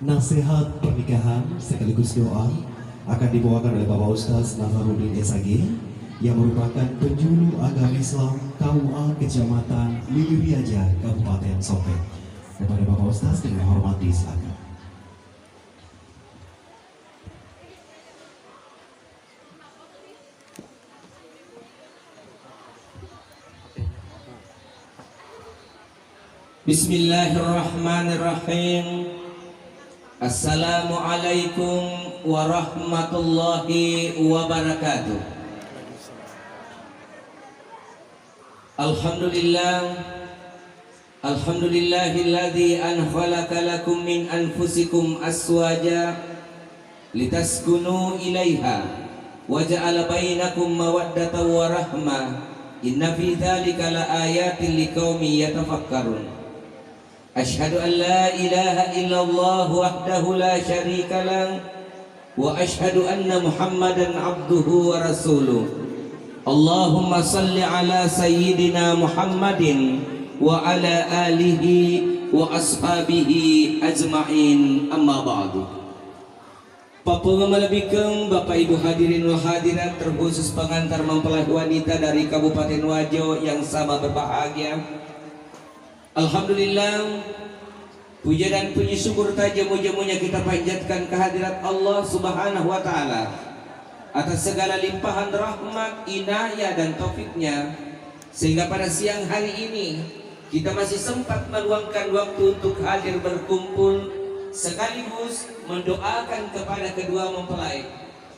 Nasihat pernikahan sekaligus doa akan dibawakan oleh Bapak Ustaz Nafarudin SAG yang merupakan penjuru agama Islam KUA Kecamatan Liliaja Kabupaten Sopeng. Kepada Bapak Ustaz dengan hormat disilakan. Bismillahirrahmanirrahim. Assalamualaikum warahmatullahi wabarakatuh. Alhamdulillahilladzi khalaqa lakum min anfusikum azwaja litaskunu ilaiha wa ja'ala bainakum mawaddatan wa rahmah. Inna fi dzalika laayatin liqaumin yatafakkarun. Asyhadu an la ilaha illallah wahdahu la syarika lah wa asyhadu anna Muhammadan abduhu wa rasuluh. Allahumma salli ala sayyidina Muhammadin wa ala alihi wa ashabihi ajma'in, amma ba'du. Papungamalabikeun Bapak Ibu hadirin wal hadirat, terkhusus pengantar mempelai wanita dari Kabupaten Wajo yang sama berbahagia. Alhamdulillah, puja dan puji syukur tajamu-jamunya kita panjatkan kehadirat Allah Subhanahu wa Ta'ala atas segala limpahan rahmat, inayah dan taufiknya, sehingga pada siang hari ini kita masih sempat meluangkan waktu untuk hadir berkumpul sekaligus mendoakan kepada kedua mempelai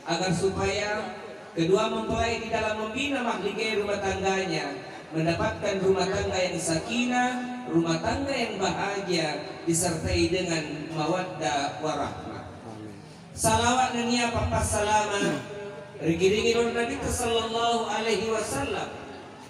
agar supaya kedua mempelai di dalam membina mahligai rumah tangganya mendapatkan rumah tangga yang sakinah, rumah tangga yang bahagia, disertai dengan mawaddah warahmah. Salawat dan ya papas salama rigiringi Nabi sallallahu alaihi wasallam,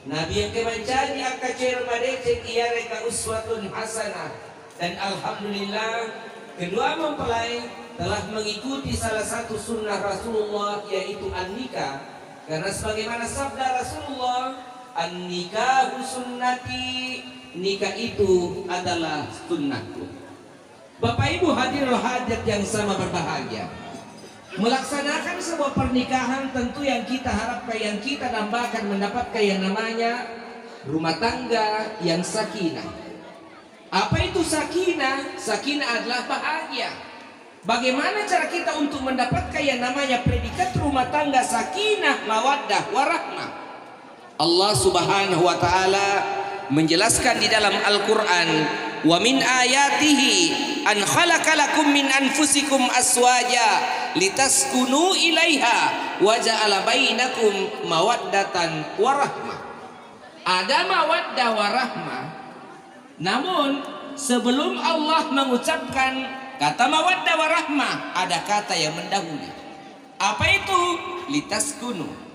Nabi yang kemanjani akacer madecek ia reka uswatun hasanah. Dan alhamdulillah kedua mempelai telah mengikuti salah satu sunnah Rasulullah, yaitu an-nikah. Karena sebagaimana sabda Rasulullah, an-nikahu sunnati, nikah itu adalah sunnahku. Bapak Ibu hadirin hadirat yang sama berbahagia, melaksanakan sebuah pernikahan tentu yang kita harapkan, yang kita dambakan mendapatkan yang namanya rumah tangga yang sakinah. Apa itu sakinah? Sakinah adalah bahagia. Bagaimana cara kita untuk mendapatkan yang namanya predikat rumah tangga sakinah, mawaddah, warahmah? Allah Subhanahu wa Ta'ala menjelaskan di dalam Al-Quran, wa min ayatihi an khalaqalakum min anfusikum aswaja litaskunu ilaiha wa ja'ala bainakum mawaddatan warahmah. Ada mawaddah warahmah, namun sebelum Allah mengucapkan kata mawaddah warahmah, ada kata yang mendahului. Apa itu? Litaskunu.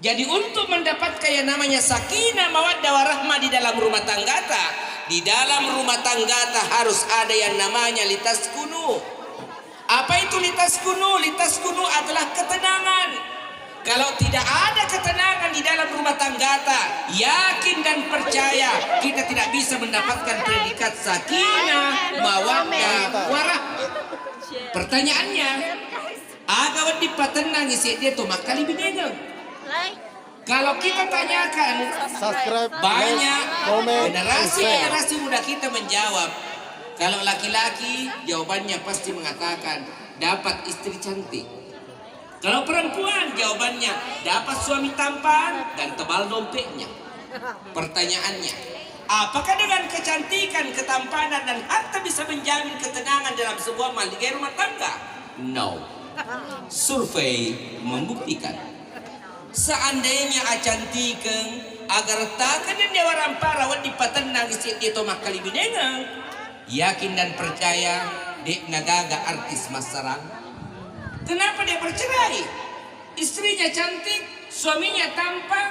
Jadi untuk mendapatkan yang namanya sakinah, mawaddah warahmah di dalam rumah tangga, di dalam rumah tangga harus ada yang namanya litaskunu. Apa itu litaskunu? Litaskunu adalah ketenangan. Kalau tidak ada ketenangan di dalam rumah tangga, yakin dan percaya kita tidak bisa mendapatkan predikat sakinah, mawaddah warahmah. Pertanyaannya, agak dipatenang isi dia tuh makali binegeng. Kalau kita tanyakan, banyak generasi muda kita menjawab. Kalau laki-laki, jawabannya pasti mengatakan dapat istri cantik. Kalau perempuan, jawabannya dapat suami tampan dan tebal dompetnya. Pertanyaannya, apakah dengan kecantikan, ketampanan dan harta bisa menjamin ketenangan dalam sebuah mahligai rumah tangga? No. Survei membuktikan, seandainya acantikan agar takkan dan jawaran para wadi patenang isi itu makali binengang, yakin dan percaya dek nagaga artis masyarakat. Kenapa dia bercerai? Istrinya cantik, suaminya tampan,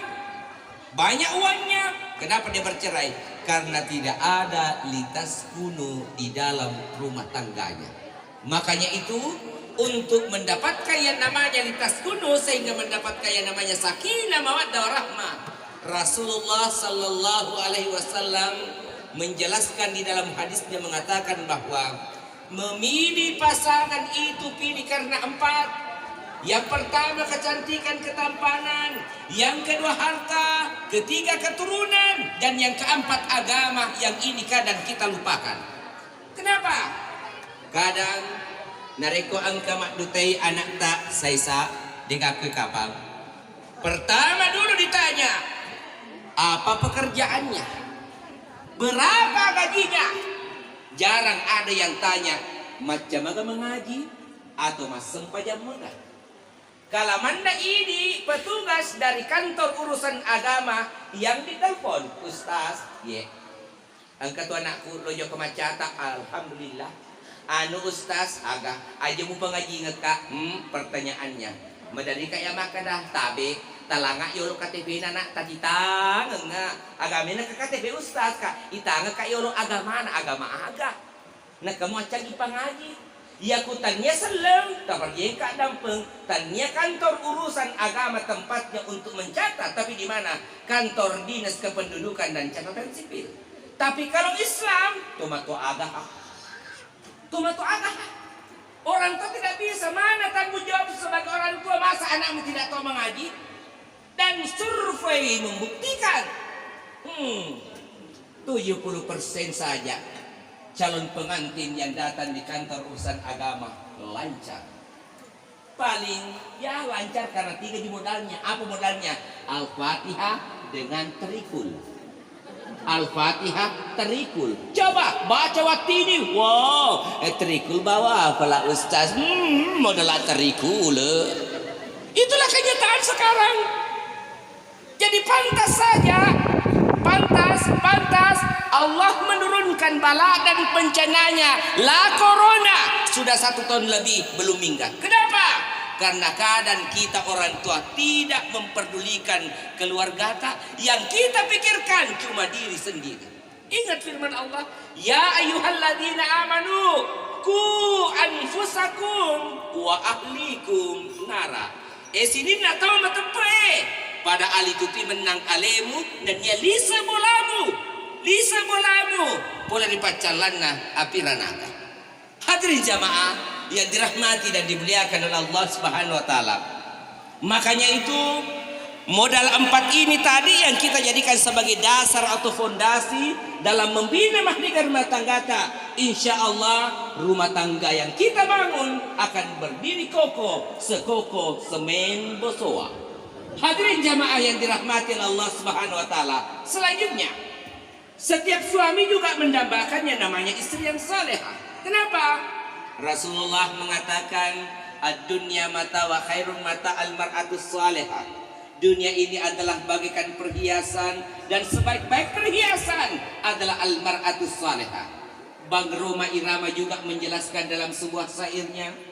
banyak uangnya. Kenapa dia bercerai? Karena tidak ada litaskunu di dalam rumah tangganya. Makanya itu, untuk mendapatkan yang namanya litaskunu, sehingga mendapatkan yang namanya sakinah, mawaddah, warahmah, Rasulullah sallallahu alaihi wasallam menjelaskan di dalam hadisnya mengatakan bahwa Memilih pasangan itu pilih karena 4. Yang pertama kecantikan ketampanan, yang kedua harta, ketiga keturunan, dan yang keempat agama. Yang ini kadang kita lupakan. Kenapa? Kadang nareko angka makdutai anak tak saisa dengakui kapal. Pertama dulu ditanya, apa pekerjaannya? Berapa gajinya? Jarang ada yang tanya, macam mana mengaji atau masem pajam muda. Kalau manda ini petugas dari kantor urusan agama yang ditelepon, Ustaz, angkat tu anakku lojo kemacata, alhamdulillah. Anu Ustaz, agak aja mu pengaji ngeka, pertanyaannya. Madari kaya maka dah tabe, talanga yolo KTP anak tadi tangan nga. Agamina ke KTP Ustaz ka, itanga ka yolo agama na agama aga. Nah kamu acang ipangaji. Ya kutanya selem, taparnya kak dampeng, tanya kantor urusan agama tempatnya untuk mencatat, tapi di mana? Kantor dinas kependudukan dan catatan sipil. Tapi kalau Islam, tomato agah. Orang tua tidak bisa, mana tanggung jawab sebagai orang tua, masa anakmu tidak tahu mengaji? Dan survei membuktikan 70% saja calon pengantin yang datang di kantor urusan agama lancar. Paling ya lancar karena 3 di modalnya. Apa modalnya? Al-Fatihah dengan terikul. Al-Fatihah terikul. Coba baca waktu ini. Wow, terikul bawa apalah Ustaz. Modal terikul. Itulah kenyataan sekarang. Jadi pantas saja, pantas Allah menurunkan bala dan bencananya. La corona sudah 1 tahun lebih belum minggat. Kenapa? Karena keadaan kita orang tua tidak memperdulikan keluarga kita. Yang kita pikirkan cuma diri sendiri. Ingat firman Allah, ya ayyuhalladzina amanu ku anfusakum wa ahlikum nara. Sini nak tahu matepe. Pada ali tuti menang alemu dan ya lisa bolamu pola dipacalanna api ranaka. Hadirin jamaah yang dirahmati dan dimuliakan oleh Allah Subhanahu wa taala. Makanya itu modal 4 ini tadi yang kita jadikan sebagai dasar atau fondasi dalam membina mahligai rumah tangga kita. Insya Allah rumah tangga yang kita bangun akan berdiri kokoh sekokoh semen bosoa. Hadirin jamaah yang dirahmati Allah Subhanahu wa taala. Selanjutnya, setiap suami juga mendambakannya namanya istri yang salehah. Kenapa? Rasulullah mengatakan ad-dunya mata wa khairun mata al-mar'atus salehah. Dunia ini adalah bagaikan perhiasan dan sebaik-baik perhiasan adalah al-mar'atus salehah. Bang Roma Irama juga menjelaskan dalam sebuah syairnya,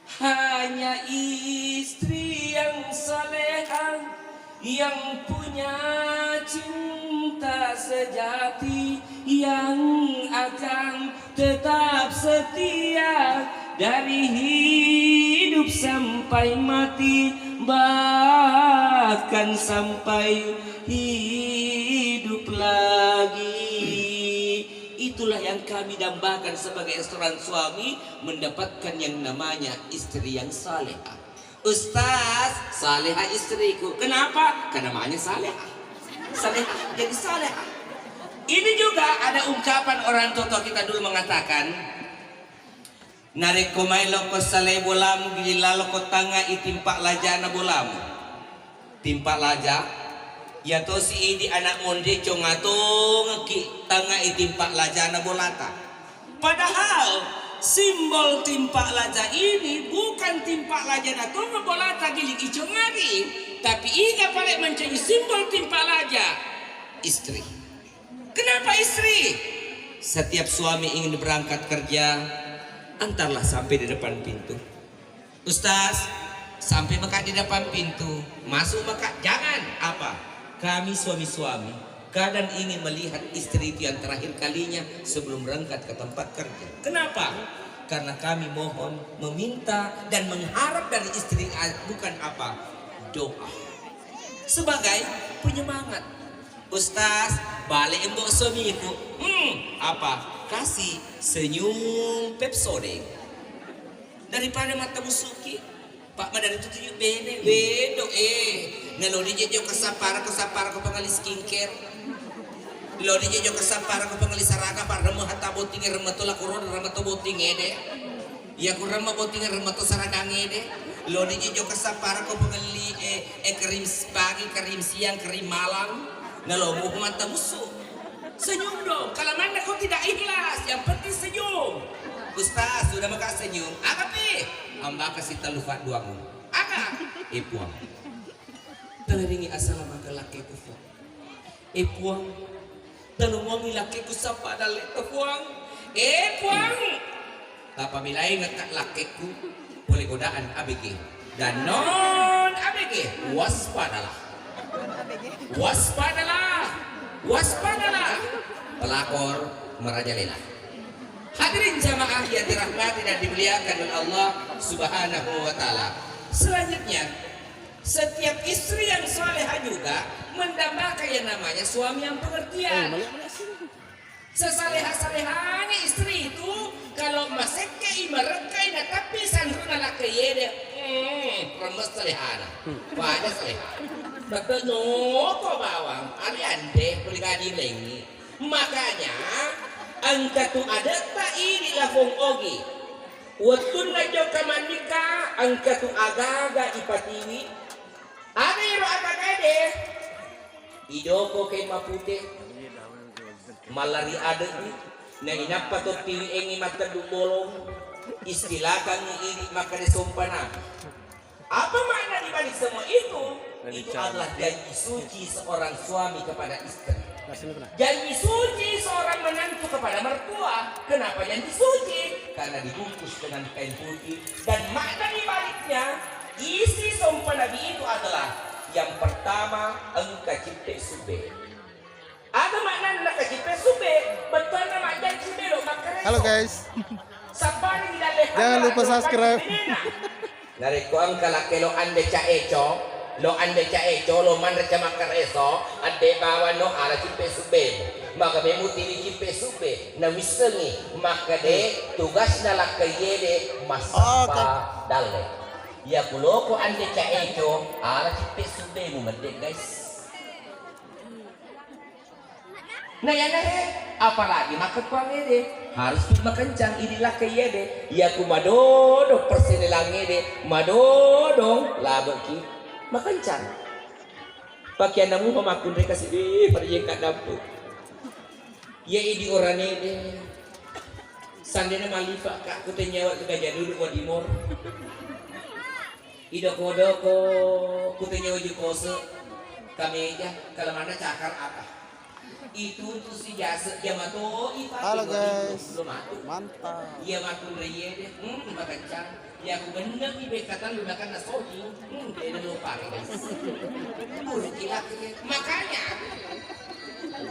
hanya istri yang salehah yang punya cinta sejati, yang akan tetap setia dari hidup sampai mati, bahkan sampai hidup lagi. Itulah yang kami dambakan sebagai seorang suami, mendapatkan yang namanya istri yang salehah. Ustaz, salehah istriku. Kenapa? Karena namanya salehah. Salehah jadi salehah. Ini juga ada ungkapan orang tua kita dulu mengatakan, nareko mailo ko saleh bolamu gilalo ko tanga itimpak laja na bolamu. Timpak laja ya to si idi anak monde congatong ki tanga itimpak laja na bolata. Padahal simbol timpak laja ini bukan timpak laja na to bolata giling icong lagi, tapi iga paling menjadi simbol timpak laja istri. Kenapa istri? Setiap suami ingin berangkat kerja, antarlah sampai di depan pintu. Ustaz, sampai maka di depan pintu, masuk maka jangan apa? Kami suami-suami kadang ingin melihat istri itu yang terakhir kalinya sebelum berangkat ke tempat kerja. Kenapa? Karena kami mohon, meminta dan mengharap dari istri bukan apa? Doa. Sebagai penyemangat. Ustaz, balik embok suamiku. Apa? kasih senyum Pepsodent daripada mata musuki. Pak madari itu tunjuk bene bedo ngelo di jejo kesapara ko pengali skincare lo di jejo kesapara ko pengali saraka par remo hatta boting remeto la koro remeto boting ede ya ko remo boting remeto saraka ngede lo di jejo kesapara ko pengali krim pagi krim siang krim malam ngelo mau mata musuh. Senyum dong, kalau mana kau tidak ikhlas, yang penting senyum. Ustaz, sudah maka senyum. Agak pi, amba kasih telufat duamu. Agak, puang. Teleringi asal maka laki ku puang. Puang, telungi laki ku sapa dalek ku puang. Puang. Tapa bilai ngekat laki ku, boleh godaan ABG. Dan non ABG, waspadalah. Waspadalah. Waspadalah, pelakor merajalela. Hadirin jamaah yang dirahmati dan dimuliakan oleh Allah Subhanahu wa taala. Selanjutnya, setiap istri yang salehah juga mendambakan yang namanya suami yang pengertian. Sesaleha-salehanya istri itu kalau maseke imarekai na tapi sanruna lakayede remes salehana. Wajah salehah. Betul ko bawang, ari ande peligadi lengi. Makanya angka tu ada tak ini lafong ogi. Waktu ngajo kamanika angka tu aga-aga ipatiwi. Ada iro aga deh. Idoko kay mapute. Malari ada ni. Na inapa to tiwi engi mata dumolong. Istilakan ni iri maka disumpana. Apa makna dibalik semua itu? Itu adalah janji suci seorang suami kepada istri. Janji suci seorang menantu kepada mertua. Kenapa janji suci? Karena dibungkus dengan kain putih. Dan makna dibaliknya, isi sumpah Nabi itu adalah yang pertama, engkau cipta sube. Ada makna engkau cipta sube. Betul nama janji belok makanya. Halo guys. Jangan lupa subscribe. Nariko ang kalaki lo ande cha echo, lo man cha makareso, ade bawa no ala cipe sube. Maka be mutili cipe sube na misengi maka de tugas na lakayede masapa dale. Ya kulo ko ande cha echo ala cipe sube mo mede guys. Nah ya apalagi makan kuang ede harus makencang inilah kayede ya ku madodo persinilang ede madodo labeki makencang pakaian namu pemakun mereka sih pada yang kat dapur ya idi orang ede sandena malifa kak ku tenyawa ke gajah dulu wa dimor idoko ku tenyawa jukose kami aja kalau mana cakar apa itu untuk si jasa Yamato halo guys, mantap. Iya matul reye deh, makencang. Ya aku bener nih bekatan lu makan nasoji, dia lupa guys. Makanya,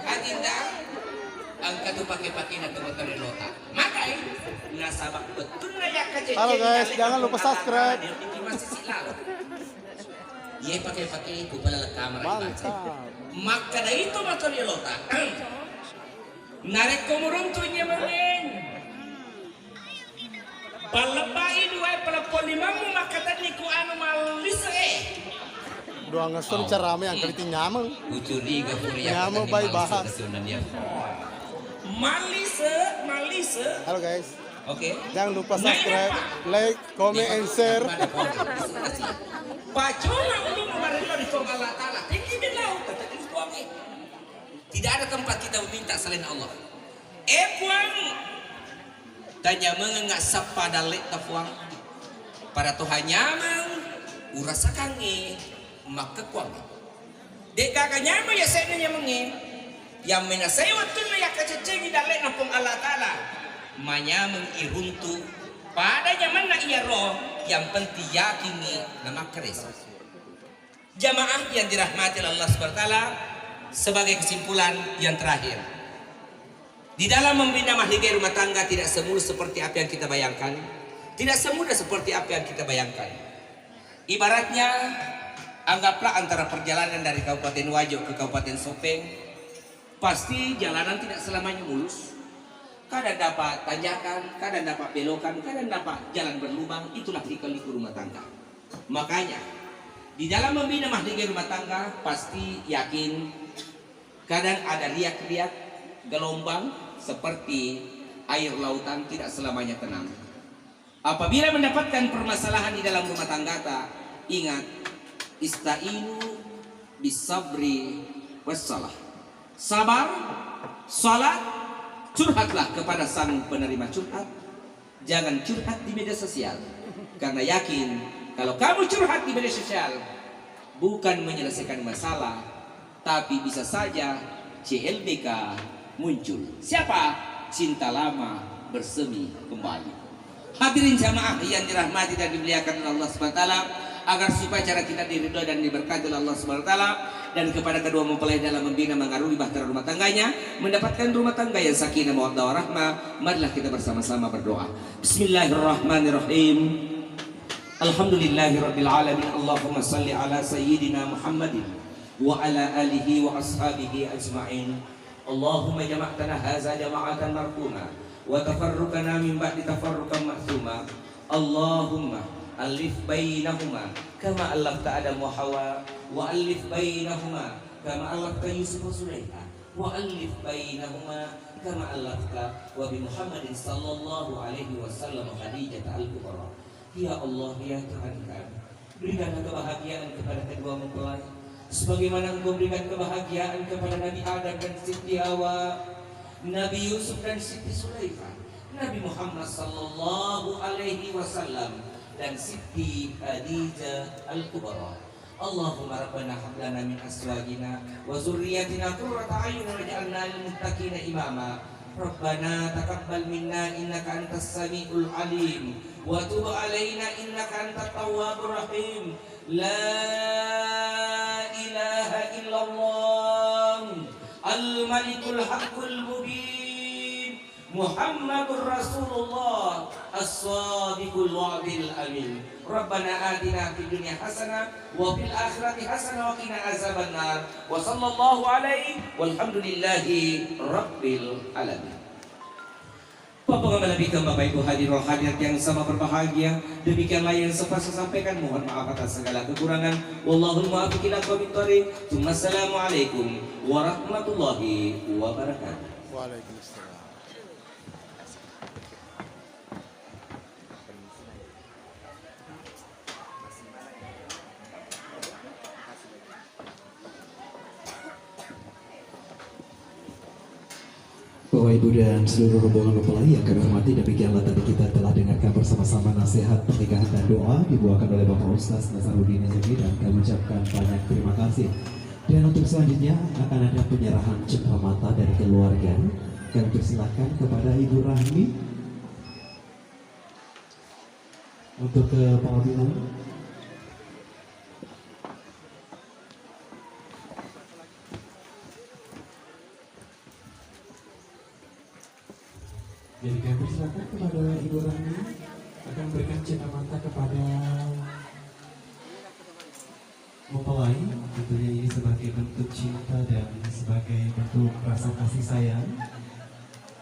Adinda, angkat tuh pakai nanti motor nota. Makanya, nasabak betul ya kecil. Halo guys, jangan lupa subscribe. Iya pakai itu pada kamera. Mantap. Maka dari itu motor nota. Narik komurung tuh nyemangen. Palabain dua pelapon limamu maka tadi ku anu malis Dua ngesun carame yang kali nyameng. Ucuri ke furia. Nyameng baik bahas. Malis. Halo guys. Oke. Jangan lupa subscribe, like, comment, and share. Pacona ulu memarelo di tong Allah Ta'ala. Tinggi di laut. Tidak ada tempat kita meminta selain Allah. Puang. Tanya mengengak sapa dalek tafuang. Para Tuhan nyamang. Urasa kange. Maka kuang. Dek kakak nyamang ya saya nyamangi. Yang menasai waktu na ya kacecengi dalek napong Allah Ta'ala. Manyamang iruntu. Pada zaman na iya roh. Yang penting yakini nama keres. Jamaah yang dirahmati Allah SWT. Sebagai kesimpulan yang terakhir, di dalam membina mahligai rumah tangga tidak semulus seperti apa yang kita bayangkan, tidak semudah seperti apa yang kita bayangkan. Ibaratnya, anggaplah antara perjalanan dari Kabupaten Wajo ke Kabupaten Sopeng, pasti jalanan tidak selamanya mulus. kadang dapat tanjakan, kadang dapat belokan, kadang dapat jalan berlubang. Itulah liku-liku rumah tangga. Makanya di dalam membina mahligai rumah tangga pasti yakin kadang ada riak-riak gelombang seperti air lautan, tidak selamanya tenang. Apabila mendapatkan permasalahan di dalam rumah tangga, ingat, istainu bisabri wassalah. Sabar, salat, curhatlah kepada sang penerima curhat. Jangan curhat di media sosial, karena yakin kalau kamu curhat di media sosial bukan menyelesaikan masalah, tapi bisa saja CLBK muncul. Siapa? Cinta lama bersemi kembali. Hadirin jamaah yang dirahmati dan dimuliakan oleh Allah SWT, agar supaya cara kita diridhoi dan diberkati oleh Allah SWT, dan kepada kedua mempelai dalam membina mengarungi bahtera rumah tangganya, mendapatkan rumah tangga yang sakinah mawaddah warahmah. Marilah kita bersama-sama berdoa. Bismillahirrahmanirrahim. Alhamdulillahirabbil alamin. Allahumma salli ala sayyidina Muhammadin wa ala alihi wa ashabihi ajma'in. Allahumma jama'tana hadza jama'atan marhuma wa tafarruqana min ba'di tafarruqan ma'thuma. Allahumma alif bainahuma kama allafta Adam wa Hawa, wa alif bainahuma kama allafta Yusuf wa Sulaikha, wa alif bainahuma kama allafta wa bi Muhammadin sallallahu alaihi wasallam Khadijah al-Kubra. Ya Allah, ya Tuhan kami, berikanlah kebahagiaan kepada kedua mempelai sebagaimana Engkau berikan kebahagiaan kepada Nabi Adam dan Siti Hawa, Nabi Yusuf dan Siti Sulaikha, Nabi Muhammad sallallahu alaihi wasallam dan Siti Khadijah al-Kubra. Allahumma rabbana hab lana min azwajina wa zurriyyatina qurrata a'yun waj'alna lil muttaqina imama. Rabbana taqabbal minna innaka antas samiul alim wa tub alaina innaka antat tawwabur rahim. La ilaha illallah al-malikul haqqul mubin Muhammadur Rasulullah as-sadiqul wa'dil amin. Rabbana atina fid dunya hasanah wa fil akhirati hasanah wa qina azabannar. Wa sallallahu alaihi walhamdulillahi rabbil alamin. Bapak Ibu, Bapak Ibu hadirat yang sama berbahagia, demikianlah yang sempat saya sampaikan. Mohon maaf atas segala kekurangan. Wallahul muwaffiq ila aqwamit thoriq. Assalamualaikum warahmatullahi wabarakatuh. Waalaikumsalam. Bapak Ibu dan seluruh rombongan mempelai yang kami hormati, demikianlah tadi kita telah dengarkan bersama-sama nasihat pernikahan dan doa dibawakan oleh Bapak Ustaz Nasaruddin Ezagi, dan kami ucapkan banyak terima kasih. Dan untuk selanjutnya akan ada penyerahan cendera mata dari keluarga. Kami persilakan kepada Ibu Rahmi untuk ke pengambilan. Jadi kami persilakan kepada Ibu Rahmi akan memberikan cendera mata kepada mempelai. Tentunya ini sebagai bentuk cinta dan sebagai bentuk rasa kasih sayang,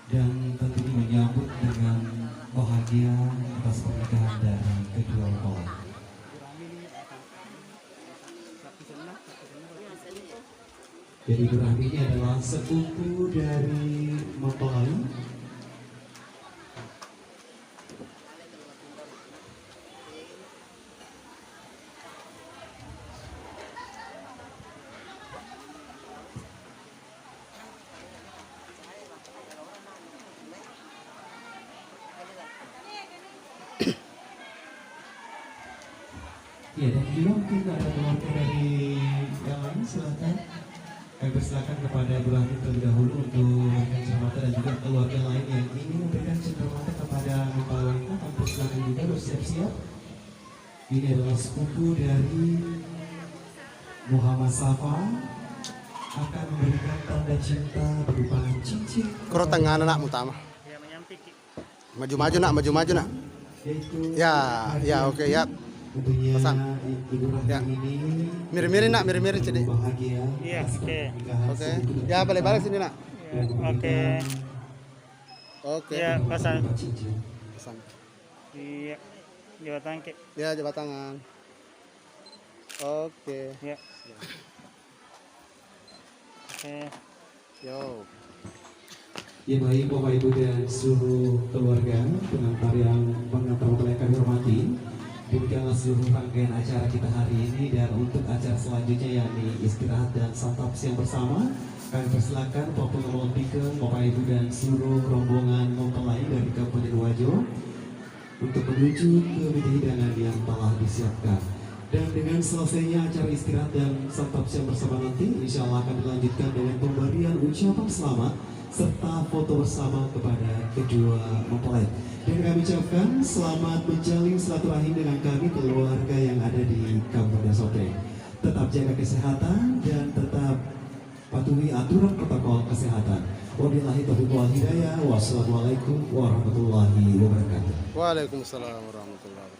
dan tentunya menyambut dengan bahagia atas pernikahan dari kedua mempelai. Jadi Ibu Rahmi ini adalah sepupu dari mempelai. Ya, dan juga mungkin ada keluarga dari yang lain, silakan. Kami persilakan kepada Ibu Rahmi terlebih dahulu untuk memberikan cenderamata, dan juga keluarga lain yang ingin memberikan cenderamata kepada mempelai wanita. Kami persilakan juga bersiap-siap. Ini adalah sepupu dari Muhammad Safa, akan memberikan tanda cinta berupa cincin. Kuro tengah anak utama. Maju-maju nak, maju-maju nak. Ya, oke ya. Tentunya Pasang. Ibu Rahmi Ya. ini Miring-miring nak, miring-miring jadi. bahagia. Iya, oke. Oke. Ya balik-balik sini nak. Oke. Oke. Ya, pasang Pasang. di jembatan ke. Ya, jabat tangan. Oke. Ya. Oke. Yo. Ya baik Bapak Ibu dan seluruh keluarga pengantar yang kami hormati, demikianlah seluruh rangkaian acara kita hari ini. Dan untuk acara selanjutnya yakni istirahat dan santap siang bersama, kami persilakan Bapak Pengelola Pikeng, Bapak Ibu dan seluruh rombongan mempelai dari Kabupaten Wajo untuk menuju ke meja hidangan yang telah disiapkan. Dan dengan selesainya acara istirahat dan santap siang bersama nanti, insya Allah akan dilanjutkan dengan pemberian ucapan selamat serta foto bersama kepada kedua mempelai. Dan kami ucapkan selamat menjalin silaturahim dengan kami keluarga yang ada di Kabupaten Sopeng. Tetap jaga kesehatan dan tetap patuhi aturan protokol kesehatan. Wabillahi taufiq wal hidayah. Wassalamualaikum warahmatullahi wabarakatuh. Waalaikumsalam warahmatullahi wabarakatuh.